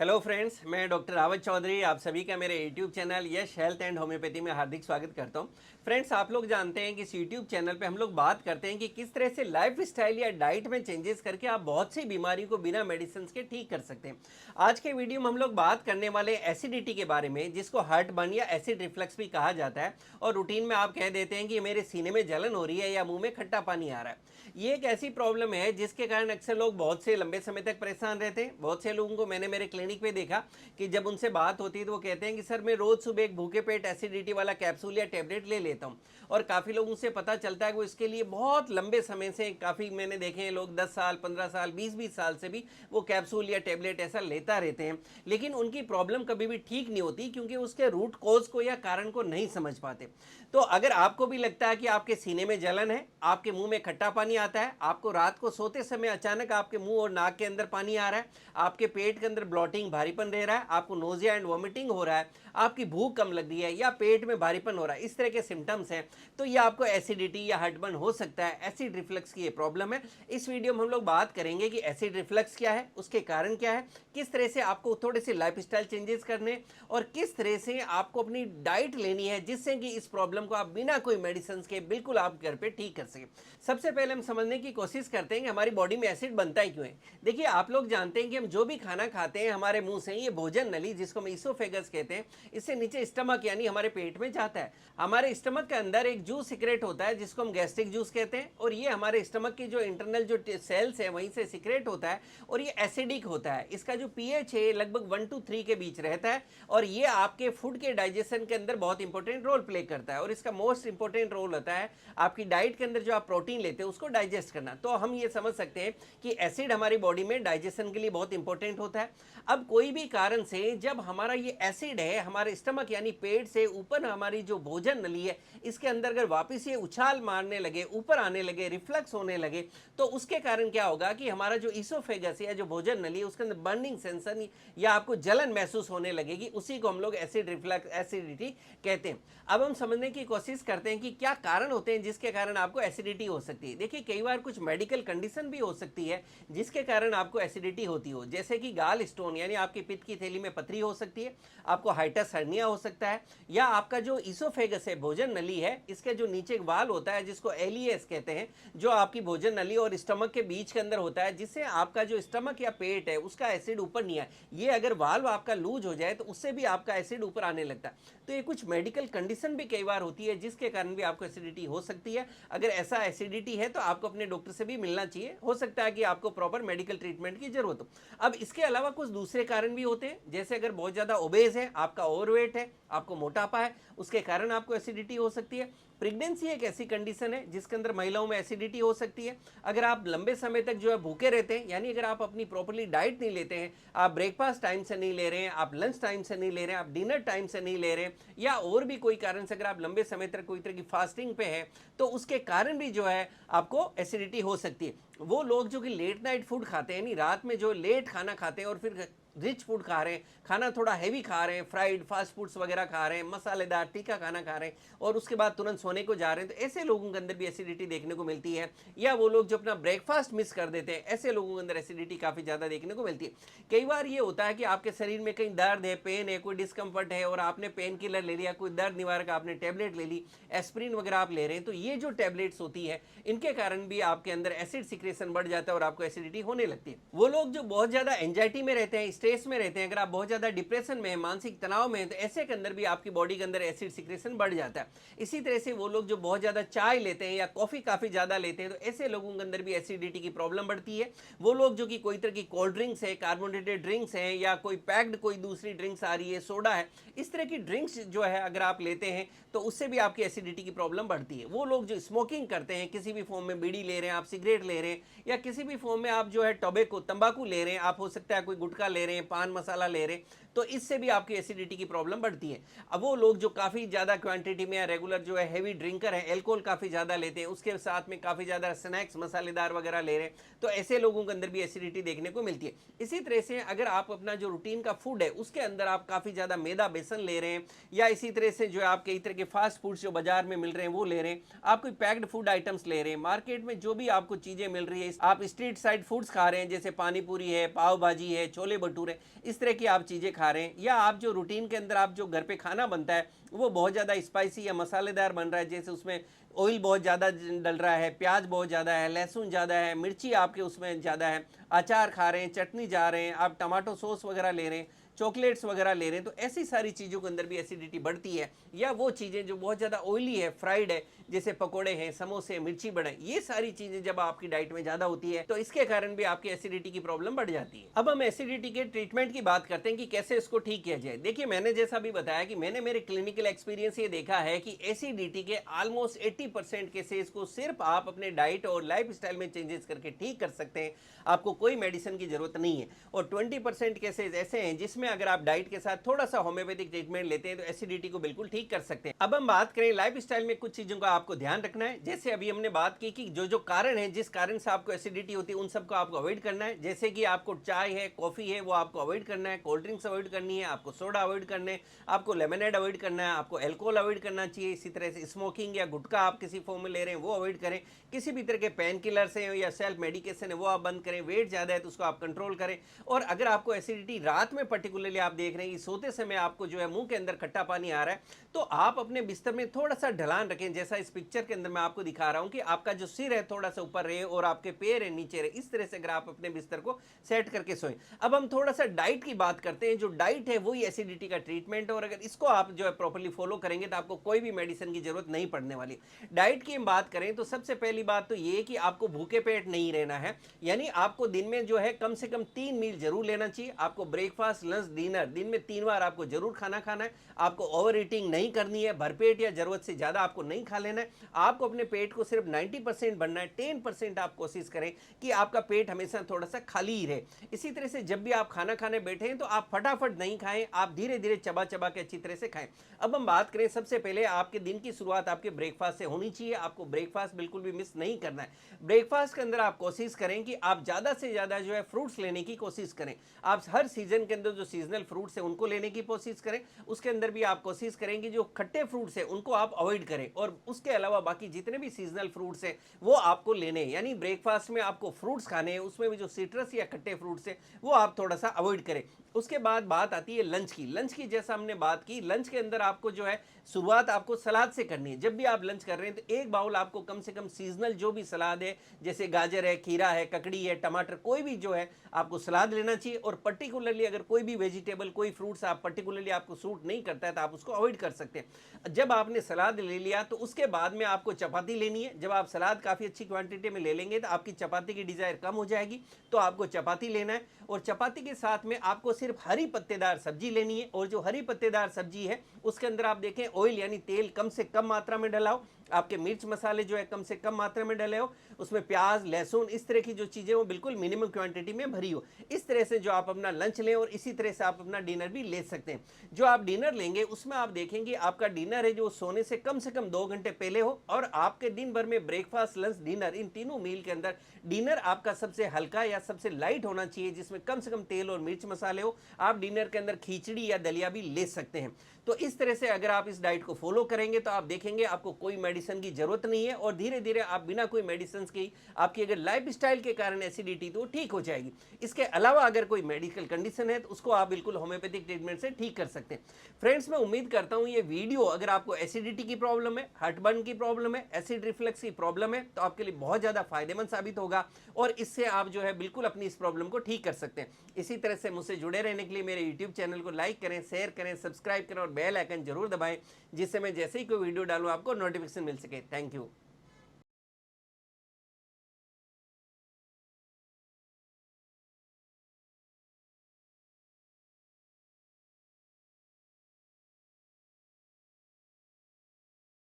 Hello friends, मैं doctor Rawat Chaudhary आप सभी का मेरे YouTube channel Yash health and homeopathy में हार्दिक स्वागत करता हूं। फ्रेंड्स, आप लोग जानते हैं कि इस यूट्यूब चैनल पे हम लोग बात करते हैं कि किस तरह से लाइफ स्टाइल या डाइट में चेंजेस करके आप बहुत सी बीमारी को बिना मेडिसिन के ठीक कर सकते हैं। आज के वीडियो में हम लोग बात करने वाले एसिडिटी के बारे में, जिसको हार्ट बर्न या एसिड रिफ्लक्स भी कहा जाता है। और रूटीन में आप कह देते हैं कि मेरे सीने में जलन हो रही है या मुंह में खट्टा पानी आ रहा है। ये एक ऐसी प्रॉब्लम है जिसके कारण अक्सर लोग बहुत से लंबे समय तक परेशान रहते हैं। बहुत से लोगों को मैंने मेरे क्लिनिक पे देखा कि जब उनसे बात होती है तो वो कहते हैं कि सर, मैं रोज सुबह एक भूखे पेट एसिडिटी वाला कैप्सूल या टेबलेट ले लेता हूँ। और काफ़ी लोगों से पता चलता है कि वो इसके लिए बहुत लंबे समय से, काफ़ी मैंने देखे हैं लोग 10 साल 15 साल 20-20 साल से भी वो कैप्सूल या टेबलेट ऐसा लेता रहते हैं, लेकिन उनकी प्रॉब्लम कभी भी ठीक नहीं होती क्योंकि उसके रूट कॉज को या कारण को नहीं समझ पाते। तो अगर आपको भी लगता है कि आपके सीने में जलन है, आपके मुंह में खट्टा पानी आता है, आपको रात को सोते समय अचानक आपके मुंह और नाक के अंदर पानी आ रहा है, आपके पेट के अंदर ब्लॉटिंग भारीपन रह रहा है, आपको नोजिया एंड वॉमिटिंग हो रहा है, आपकी भूख कम लग रही है या पेट में भारीपन हो रहा है, इस तरह के सिम्टम्स हैं, तो ये आपको एसिडिटी या हार्टबर्न हो सकता है। एसिड रिफ्लक्स की ये प्रॉब्लम है। इस वीडियो में हम लोग बात करेंगे कि एसिड रिफ्लक्स क्या है, उसके कारण क्या है, किस तरह से आपको थोड़े से लाइफस्टाइल चेंजेस करने और किस तरह से आपको अपनी डाइट लेनी है जिससे कि इस प्रॉब्लम को आप बिना कोई मेडिसिन के बिल्कुल आप घर पे ठीक कर सकें। सबसे पहले हम समझने की कोशिश करते हैं कि हमारी बॉडी में एसिड बनता ही क्यों है। देखिए, आप लोग जानते हैं कि हम जो भी खाना खाते हैं हमारे मुंह से, ये भोजन नली जिसको हम इसोफेगस कहते हैं, इससे नीचे स्टमक यानी हमारे पेट में जाता है। हमारे स्टमक के अंदर एक जूस सिक्रेट होता है जिसको हम गैस्ट्रिक जूस कहते हैं, और ये हमारे स्टमक की जो इंटरनल जो सेल्स है वहीं से सिक्रेट होता है, और ये एसिडिक होता है। इसका जो पीएच है लगभग 1 to 3 के बीच रहता है, और ये आपके फूड के डाइजेशन के अंदर बहुत इंपॉर्टेंट रोल प्ले करता है। और इसका मोस्ट इंपॉर्टेंट रोल होता है आपकी डाइट के अंदर जो आप प्रोटीन लेते हैं उसको डाइजेस्ट करना। तो हम ये समझ सकते हैं कि एसिड हमारी बॉडी में डाइजेशन के लिए बहुत इंपॉर्टेंट होता है। अब कोई भी कारण से जब हमारा ये एसिड है हमारे स्टमक यानी पेट से ऊपर, हमारी जो भोजन नली है इसके अंदर अगर वापस ये उछाल मारने लगे, ऊपर आने लगे, रिफ्लक्स होने लगे, तो उसके कारण क्या होगा कि हमारा जो इसोफेगस है, जो भोजन नली है, उसके अंदर बर्निंग सेंसन या आपको जलन महसूस होने लगेगी। उसी को हम लोग एसिड रिफ्लक्स, एसिडिटी कहते हैं। अब हम समझने की कोशिश करते हैं कि क्या कारण होते हैं जिसके कारण आपको एसिडिटी हो सकती है। देखिए, कई बार कुछ मेडिकल कंडीशन भी हो सकती है जिसके कारण आपको एसिडिटी होती हो, जैसे कि गाल स्टोन यानी आपकी पित्त की थैली में पथरी हो सकती है, आपको हाइटस हर्निया हो सकता है, या आपका जो इसोफेगस है, भोजन नली है, इसके जो नीचे एक वाल होता है जिसको एलियस कहते हैं, जो आपकी भोजन नली और स्टमक के बीच के अंदर होता है, जिससे आपका जो स्टमक या पेट है उसका एसिड ऊपर नहीं आए। ये अगर वाल्व आपका लूज हो जाए तो उससे भी आपका एसिड ऊपर आने लगता है। तो ये कुछ मेडिकल कंडीशन भी कई बार होती है जिसके कारण भी आपको एसिडिटी हो सकती है। अगर ऐसा एसिडिटी है तो आपको अपने डॉक्टर से भी मिलना चाहिए, हो सकता है कि आपको प्रॉपर मेडिकल ट्रीटमेंट की जरूरत हो। अब इसके अलावा कुछ दूसरे कारण भी होते हैं, जैसे अगर बहुत ज्यादा ओबेज है, आपका ओवरवेट है, आपको मोटापा है, उसके कारण आपको एसिडिटी हो सकती है। प्रेगनेंसी एक ऐसी कंडीशन है जिसके अंदर महिलाओं में एसिडिटी हो सकती है। अगर आप लंबे समय तक जो है भूखे रहते हैं, यानी अगर आप अपनी प्रॉपर्ली डाइट नहीं लेते हैं, आप ब्रेकफास्ट टाइम से नहीं ले रहे हैं, आप लंच टाइम से नहीं ले रहे हैं, आप डिनर टाइम से नहीं ले रहे हैं, या और भी कोई कारण से अगर आप लंबे समय तक कोई तरह की फास्टिंग पे है, तो उसके कारण भी जो है आपको एसिडिटी हो सकती है। वो लोग जो कि लेट नाइट फूड खाते हैं, यानी रात में जो लेट खाना खाते हैं और फिर रिच फूड खा रहे हैं, खाना थोड़ा हैवी खा रहे हैं, फ्राइड फास्ट फूड्स वगैरह खा रहे हैं, मसालेदार तीखा खाना खा रहे हैं, और उसके बाद तुरंत सोने को जा रहे हैं, तो ऐसे लोगों के अंदर भी एसिडिटी देखने को मिलती है। या वो लोग जो अपना ब्रेकफास्ट मिस कर देते हैं, ऐसे लोगों के अंदर एसिडिटी काफ़ी ज़्यादा देखने को मिलती है। कई बार ये होता है कि आपके शरीर में कहीं दर्द है, पेन है, कोई डिस्कम्फर्ट है, और आपने पेन किलर ले लिया, कोई दर्द निवारक आपने टेबलेट ले ली, एस्प्रिन वगैरह आप ले रहे हैं, तो ये जो टेबलेट्स होती है इनके कारण भी आपके अंदर एसिड सिक्रेशन बढ़ जाता है और आपको एसिडिटी होने लगती है। वो लोग जो बहुत ज़्यादा एंजाइटी में रहते हैं, स्ट्रेस में रहते हैं, अगर आप बहुत ज्यादा डिप्रेशन में, मानसिक तनाव में, तो ऐसे के अंदर भी आपकी बॉडी के अंदर एसिड सिक्रेशन बढ़ जाता है। इसी तरह से वो लोग जो बहुत ज्यादा चाय लेते हैं या कॉफी काफी ज्यादा लेते हैं, तो ऐसे लोगों के अंदर भी एसिडिटी की प्रॉब्लम बढ़ती है। वो लोग जो कि कोई तरह की कोल्ड ड्रिंक्स है, कार्बोनेटेड ड्रिंक्स हैं, या कोई पैक्ड कोई दूसरी ड्रिंक्स आ रही है, सोडा है, इस तरह की ड्रिंक्स जो है अगर आप लेते हैं तो उससे भी आपकी एसिडिटी की प्रॉब्लम बढ़ती है। वो लोग जो स्मोकिंग करते हैं, किसी भी फॉर्म में बीड़ी ले रहे हैं, आप सिगरेट ले रहे हैं, या किसी भी फॉर्म में आप जो है टोबैको, तंबाकू ले रहे हैं, आप हो सकता है कोई गुटखा ले रहे हैं, पान मसाला ले रहे हैं, तो इससे भी आपकी एसिडिटी की प्रॉब्लम बढ़ती है। अब वो लोग जो काफ़ी ज़्यादा क्वांटिटी में या रेगुलर जो है हैवी ड्रिंकर है, एल्कोहल काफ़ी ज़्यादा लेते हैं, उसके साथ में काफ़ी ज़्यादा स्नैक्स मसालेदार वगैरह ले रहे हैं, तो ऐसे लोगों के अंदर भी एसिडिटी देखने को मिलती है। इसी तरह से अगर आप अपना जो रूटीन का फूड है उसके अंदर आप काफ़ी ज़्यादा मैदा बेसन ले रहे हैं, या इसी तरह से जो है आप कई तरह के फास्ट फूड्स जो बाजार में मिल रहे हैं वो ले रहे हैं, आप कोई पैक्ड फूड आइटम्स ले रहे हैं, मार्केट में जो भी आपको चीज़ें मिल रही है, आप स्ट्रीट साइड फूड्स खा रहे हैं जैसे पानी पूरी है, पाव भाजी है, छोले भटूरे, इस तरह की आप चीज़ें खा रहे हैं, या आप जो रूटीन के अंदर आप जो घर पे खाना बनता है वो बहुत ज़्यादा स्पाइसी या मसालेदार बन रहा है, जैसे उसमें ऑयल बहुत ज़्यादा डल रहा है, प्याज बहुत ज़्यादा है, लहसुन ज़्यादा है, मिर्ची आपके उसमें ज़्यादा है, अचार खा रहे हैं, चटनी जा रहे हैं, आप टमाटो सॉस वगैरह ले रहे हैं, चॉकलेट्स वगैरह ले रहे हैं, तो ऐसी सारी चीज़ों के अंदर भी एसिडिटी बढ़ती है। या वो चीज़ें जो बहुत ज़्यादा ऑयली है, फ्राइड है, जैसे पकोड़े हैं, समोसे, मिर्ची बड़े, ये सारी चीज़ें जब आपकी डाइट में ज़्यादा होती है तो इसके कारण भी आपकी एसिडिटी की प्रॉब्लम बढ़ जाती है। अब हम एसिडिटी के ट्रीटमेंट की बात करते हैं कि कैसे इसको ठीक किया जाए। देखिए, मैंने जैसा भी बताया कि मैंने मेरे क्लिनिकल एक्सपीरियंस ये देखा है कि एसिडिटी के ऑलमोस्ट 80% केसेस को सिर्फ आप अपने डाइट और लाइफ स्टाइल में चेंजेस करके ठीक कर सकते हैं, आपको कोई मेडिसिन की जरूरत नहीं है। और 20% केसेस ऐसे हैं जिसमें अगर आप डाइट के साथ थोड़ा सा होम्योपैथिक ट्रीटमेंट लेते हैं तो एसिडिटी को बिल्कुल ठीक कर सकते हैं। अब हम बात करें लाइफ स्टाइल में कुछ चीजों का आपको ध्यान रखना है। जैसे अभी हमने बात की कि जो जो कारण है जिस कारण से आपको एसिडिटी होती है उन सबको आपको अवॉइड करना है। जैसे कि आपको चाय है, कॉफी है, वो आपको अवॉइड करना है, कोल्ड ड्रिंक्स अवॉइड करनी है, आपको सोडा अवॉइड करना है, आपको लेमनेड अवॉइड करना है, आपको एल्कोहल अवॉइड करना चाहिए। इसी तरह से स्मोकिंग या गुटखा आप किसी फॉर्म में ले रहे हैं वो अवॉइड करें। किसी भी तरह के पेन किलर्स हैं या सेल्फ मेडिकेशन है वो आप बंद करें। वेट ज़्यादा है तो उसको आप कंट्रोल करें। और अगर आपको एसिडिटी रात में पर्टिकुलरली आप देख रहे हैं कि सोते समय आपको जो है मुंह के अंदर खट्टा पानी आ रहा है, तो आप अपने बिस्तर में थोड़ा सा ढलान रखें। जैसा इस पिक्चर के अंदर मैं आपको दिखा रहा हूं कि आपका जो सिर है थोड़ा सा ऊपर रहे और आपके पैर है नीचे रहे। इस तरह से अगर आप अपने बिस्तर को सेट करके सोएं। अब हम थोड़ा सा डाइट की बात करते हैं। जो डाइट है वही एसिडिटी का ट्रीटमेंट है, और अगर इसको आप जो है प्रॉपर्ली फॉलो करेंगे तो आपको कोई भी मेडिसिन की जरूरत नहीं पड़ने वाली। डाइट की हम बात करें तो सबसे पहली बात तो ये कि आपको भूखे पेट नहीं रहना है, यानी आपको दिन में जो है कम से कम 3 मील जरूर लेना चाहिए। आपको ब्रेकफास्ट, लंच, डिनर दिन में 3 बार आपको जरूर खाना खाना है। आपको ओवर ईटिंग नहीं करनी है, भरपेट या जरूरत से ज्यादा आपको नहीं खा लेना है। आपको अपने पेट को सिर्फ 90% भरना है। 10% आप कोशिश करें कि आपका पेट हमेशा थोड़ा सा खाली ही रहे। इसी तरह से जब भी आप खाना खाने बैठे हैं तो आप फटाफट नहीं खाएं, आप धीरे धीरे चबा चबा के अच्छी तरह से खाएं। अब हम बात करें, सबसे पहले आपके दिन की शुरुआत आपके ब्रेकफास्ट से होनी चाहिए। आपको ब्रेकफास्ट बिल्कुल भी मिस नहीं करना है। ब्रेकफास्ट के अंदर आप कोशिश करें कि आप ज़्यादा से ज़्यादा जो है फ्रूट्स लेने की कोशिश करें। आप हर सीजन के अंदर जो सीजनल फ्रूट्स हैं उनको लेने की कोशिश करें। उसके अंदर भी आप कोशिश करेंगे जो खट्टे फ्रूट्स हैं उनको आप अवॉइड करें, और उसके अलावा बाकी जितने भी सीजनल फ्रूट्स हैं वो आपको लेने हैं। यानी ब्रेकफास्ट में आपको फ्रूट्स खाने हैं, उसमें भी जो सिट्रस या खट्टे फ्रूट्स हैं वो आप थोड़ा सा अवॉइड करें। उसके बाद बात आती है लंच की। लंच की जैसा हमने बात की, लंच के अंदर आपको जो है शुरुआत आपको सलाद से करनी है। जब भी आप लंच कर रहे हैं तो एक बाउल आपको कम से कम सीजनल जो भी सलाद है, जैसे गाजर है, खीरा है, ककड़ी है, टमाटर, कोई भी जो है आपको सलाद लेना चाहिए। और पर्टिकुलरली अगर कोई भी वेजिटेबल, कोई फ्रूट्स आप पर्टिकुलरली आपको सूट नहीं करता है तो आप उसको अवॉइड कर सकते हैं। जब आपने सलाद ले लिया तो उसके बाद में आपको चपाती लेनी है। जब आप सलाद काफ़ी अच्छी क्वांटिटी में ले लेंगे तो आपकी चपाती की डिज़ायर कम हो जाएगी, तो आपको चपाती लेना है। और चपाती के साथ में आपको सिर्फ हरी पत्तेदार सब्जी लेनी है। और जो हरी पत्तेदार सब्जी है उसके अंदर आप देखें ऑयल यानी तेल कम से कम मात्रा में डलाओ। आपके मिर्च मसाले जो है कम से कम मात्रा में डले हो। उसमें प्याज, लहसुन, इस तरह की जो चीज़ें वो बिल्कुल मिनिमम क्वांटिटी में भरी हो। इस तरह से जो आप अपना लंच लें और इसी तरह से आप अपना डिनर भी ले सकते हैं। जो आप डिनर लेंगे उसमें आप देखेंगे आपका डिनर है जो सोने से कम 2 घंटे पहले हो। और आपके दिन भर में ब्रेकफास्ट, लंच, डिनर, इन तीनों मील के अंदर डिनर आपका सबसे हल्का या सबसे लाइट होना चाहिए, जिसमें कम से कम तेल और मिर्च मसाले हो। आप डिनर के अंदर खिचड़ी या दलिया भी ले सकते हैं। तो इस तरह से अगर आप इस डाइट को फॉलो करेंगे तो आप देखेंगे आपको कोई मेडिसिन की जरूरत नहीं है, और धीरे धीरे आप बिना कोई मेडिसिन की, आपकी अगर लाइफ स्टाइल के कारण एसिडिटी तो ठीक हो जाएगी। इसके अलावा अगर कोई मेडिकल कंडीशन है तो उसको आप बिल्कुल होम्योपैथिक ट्रीटमेंट से ठीक कर सकते हैं। फ्रेंड्स, मैं उम्मीद करता हूं ये वीडियो अगर आपको एसिडिटी की प्रॉब्लम है, हार्टबर्न की प्रॉब्लम है, एसिड रिफ्लक्स की प्रॉब्लम है तो आपके लिए बहुत ज़्यादा फायदेमंद साबित होगा, और इससे आप जो है बिल्कुल अपनी इस प्रॉब्लम को ठीक कर सकते हैं। इसी तरह से मुझसे जुड़े रहने के लिए मेरे यूट्यूब चैनल को लाइक करें, शेयर करें, सब्सक्राइब करें और बेल आइकन जरूर दबाएं, जिससे मैं जैसे ही कोई वीडियो डालूं आपको नोटिफिकेशन मिल सके। Thank you.